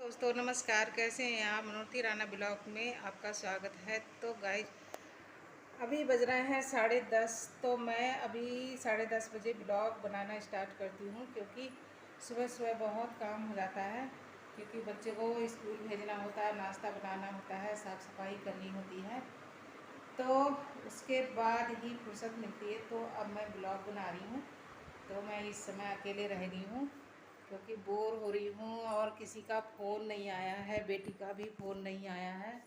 दोस्तों नमस्कार, कैसे हैं आप। मनोरथी राणा ब्लॉग में आपका स्वागत है। तो गाइस अभी बज रहे हैं 10:30। तो मैं अभी 10:30 बजे ब्लॉग बनाना स्टार्ट करती हूँ, क्योंकि सुबह सुबह बहुत काम हो जाता है। क्योंकि बच्चे को स्कूल भेजना होता है, नाश्ता बनाना होता है, साफ़ सफाई करनी होती है, तो उसके बाद ही फुर्सत मिलती है। तो अब मैं ब्लॉग बना रही हूँ। तो मैं इस समय अकेले रह गई हूँ, क्योंकि बोर हो रही हूँ और किसी का फ़ोन नहीं आया है। बेटी का भी फ़ोन नहीं आया है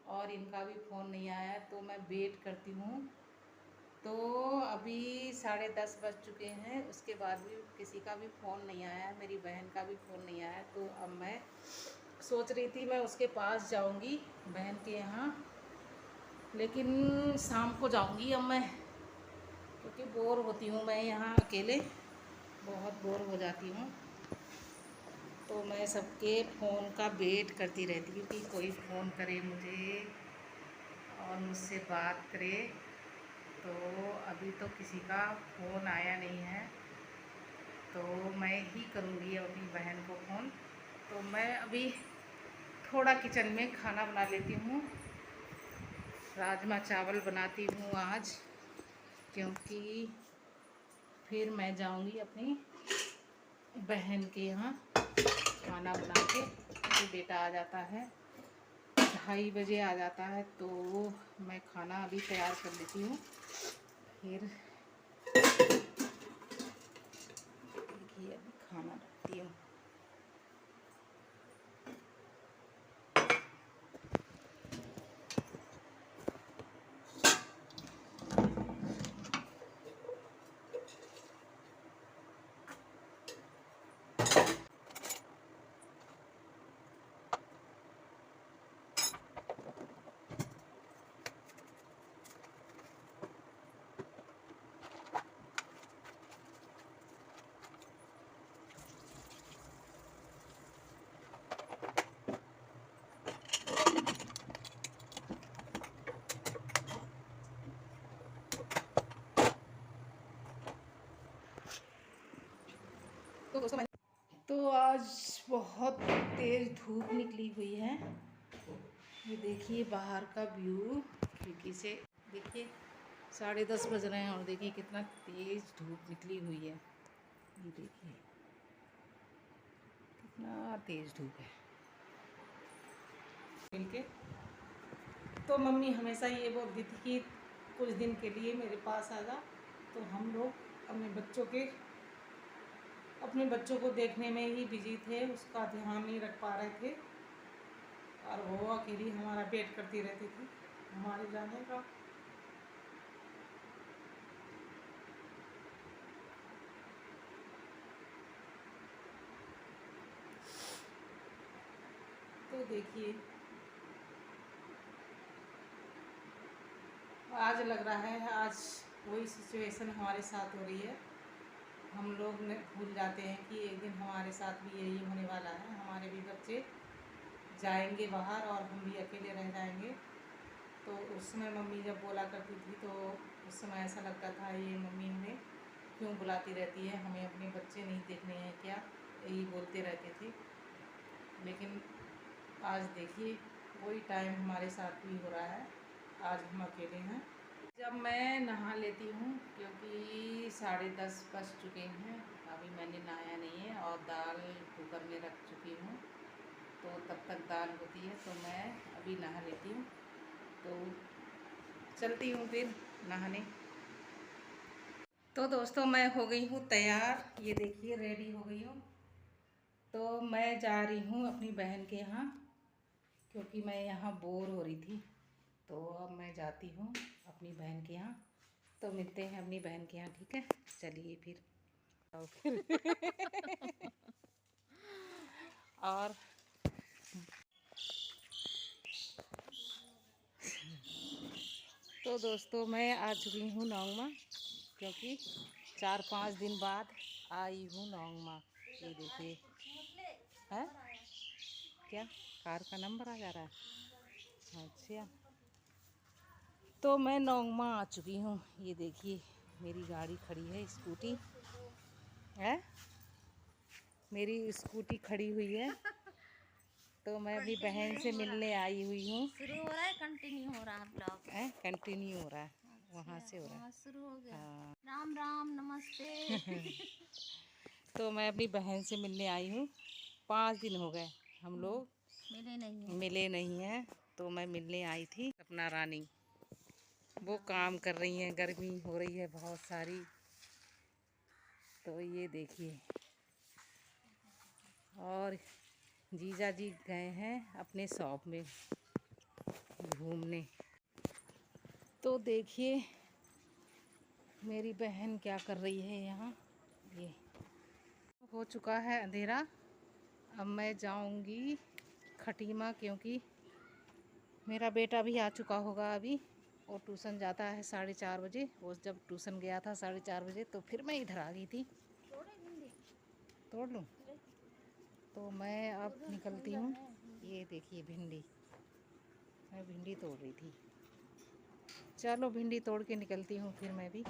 और इनका भी फ़ोन नहीं आया है, तो मैं वेट करती हूँ। तो अभी 10:30 बज चुके हैं, उसके बाद भी किसी का भी फ़ोन नहीं आया है, मेरी बहन का भी फ़ोन नहीं आया है। तो अब मैं सोच रही थी मैं उसके पास जाऊँगी, बहन के यहाँ, लेकिन शाम को जाऊँगी अब मैं, क्योंकि बोर होती हूँ मैं यहाँ अकेले, बहुत बोर हो जाती हूँ। तो मैं सबके फ़ोन का वेट करती रहती हूँ कि कोई फ़ोन करे मुझे और मुझसे बात करे। तो अभी तो किसी का फ़ोन आया नहीं है, तो मैं ही करूँगी अपनी बहन को फ़ोन। तो मैं अभी थोड़ा किचन में खाना बना लेती हूँ। राजमा चावल बनाती हूँ आज, क्योंकि फिर मैं जाऊँगी अपनी बहन के यहाँ खाना बना के। मेरा बेटा आ जाता है 2:30 बजे आ जाता है, तो मैं खाना अभी तैयार कर लेती हूँ। फिर देखिए अभी खाना रखती हूँ। तो आज बहुत तेज़ धूप निकली हुई है। ये देखिए बाहर का व्यू खिड़की से, देखिए 10:30 बज रहे हैं और देखिए कितना तेज़ धूप निकली हुई है। ये देखिए कितना तेज़ धूप है। मिलके तो मम्मी हमेशा ये बोलती थी कि कुछ दिन के लिए मेरे पास आ जा। तो हम लोग अपने बच्चों को देखने में ही बिजी थे, उसका ध्यान नहीं रख पा रहे थे, और वो अकेली हमारा वेट करती रहती थी हमारे जाने का। तो देखिए आज लग रहा है आज वही सिचुएशन हमारे साथ हो रही है। हम लोग ने भूल जाते हैं कि एक दिन हमारे साथ भी यही होने वाला है। हमारे भी बच्चे जाएंगे बाहर और हम भी अकेले रह जाएंगे। तो उस समय मम्मी जब बोला करती थी, तो उस समय ऐसा लगता था ये मम्मी हमें क्यों बुलाती रहती है, हमें अपने बच्चे नहीं देखने हैं क्या, यही बोलते रहते थे। लेकिन आज देखिए वही टाइम हमारे साथ भी हो रहा है। आज हम अकेले हैं। जब मैं नहा लेती हूँ, क्योंकि 10:30 बज चुके हैं, अभी मैंने नहाया नहीं है और दाल कुकर में रख चुकी हूँ। तो तब तक दाल होती है, तो मैं अभी नहा लेती हूँ। तो चलती हूँ फिर नहाने। तो दोस्तों मैं हो गई हूँ तैयार, ये देखिए रेडी हो गई हूँ। तो मैं जा रही हूँ अपनी बहन के यहाँ, क्योंकि मैं यहाँ बोर हो रही थी। तो अब मैं जाती हूँ अपनी बहन के यहाँ। तो मिलते हैं अपनी बहन के यहाँ, ठीक है। चलिए फिर आओ फिर और तो दोस्तों मैं आ चुकी हूँ नौंगमा, क्योंकि 4-5 दिन बाद आई हूँ नौंगमा। ये देखिए है क्या, कार का नंबर आ जा रहा है। अच्छा, तो मैं नौंगमा आ चुकी हूँ। ये देखिए मेरी गाड़ी खड़ी है, स्कूटी है, मेरी स्कूटी खड़ी हुई है। तो मैं अभी बहन से मिलने आई हुई हूँ। शुरू हो रहा है, कंटिन्यू हो रहा है ब्लॉग? कंटिन्यू हो रहा है। अच्छा, वहाँ से हो रहा है। शुरू हो गया। हाँ। राम राम, नमस्ते। तो मैं अपनी बहन से मिलने आई हूँ। 5 दिन हो गए हम लोग मिले नहीं हैं। तो मैं मिलने आई थी। सपना रानी वो काम कर रही हैं, गर्मी हो रही है बहुत सारी। तो ये देखिए, और जीजा जी गए हैं अपने शॉप में घूमने। तो देखिए मेरी बहन क्या कर रही है यहाँ। ये हो चुका है अंधेरा। अब मैं जाऊँगी खटीमा, क्योंकि मेरा बेटा भी आ चुका होगा अभी। वो ट्यूशन जाता है 4:30 बजे। वो जब ट्यूशन गया था 4:30 बजे, तो फिर मैं इधर आ गई थी। तोड़ लूँ? तो मैं अब निकलती हूँ। ये देखिए भिंडी, मैं भिंडी तोड़ रही थी। चलो भिंडी तोड़ के निकलती हूँ फिर मैं भी।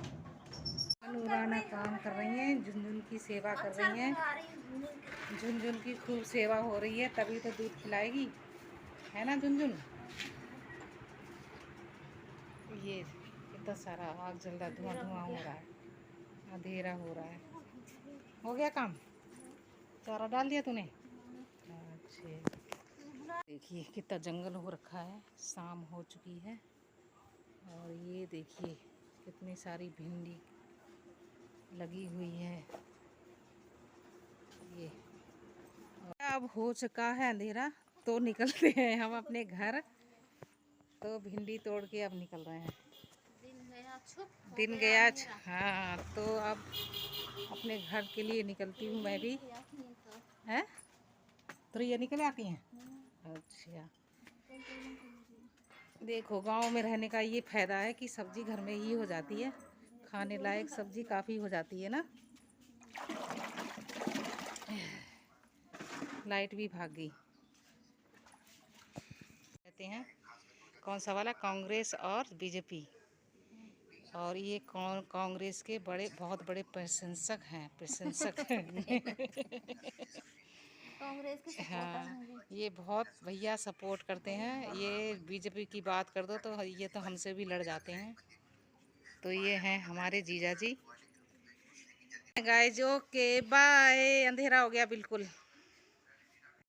नूराना काम कर रही हैं, झुनझुन की सेवा कर रही हैं। झुनझुन की खूब सेवा हो रही है, तभी तो दूध पिलाएगी, है ना झुनझुन? ये कितना सारा आग जल रहा, धुआं धुआं हो रहा है, अंधेरा हो रहा है। हो गया काम? चारा डाल दिया तूने? अच्छा, देखिए कितना जंगल हो रखा है। शाम हो चुकी है और ये देखिए कितनी सारी भिंडी लगी हुई है। ये अब हो चुका है अंधेरा, तो निकलते हैं हम अपने घर। तो भिंडी तोड़ के अब निकल रहे हैं। दिन गया। हाँ, तो अब अपने घर के लिए निकलती हूँ मैं भी। है तो ये निकल आती हैं। अच्छा, देखो गांव में रहने का ये फ़ायदा है कि सब्जी घर में ही हो जाती है। खाने लायक सब्जी काफ़ी हो जाती है ना। लाइट भी भाग गई। कहते हैं कौन सा वाला, कांग्रेस और बीजेपी। और ये कांग्रेस के बहुत बड़े प्रशंसक हैं। कांग्रेस के सपोर्टर हाँ, हैं ये बहुत भैया सपोर्ट करते हैं। ये बीजेपी की बात कर दो तो ये तो हमसे भी लड़ जाते हैं। तो ये हैं हमारे जीजा जी। Guys okay bye. अंधेरा हो गया बिल्कुल।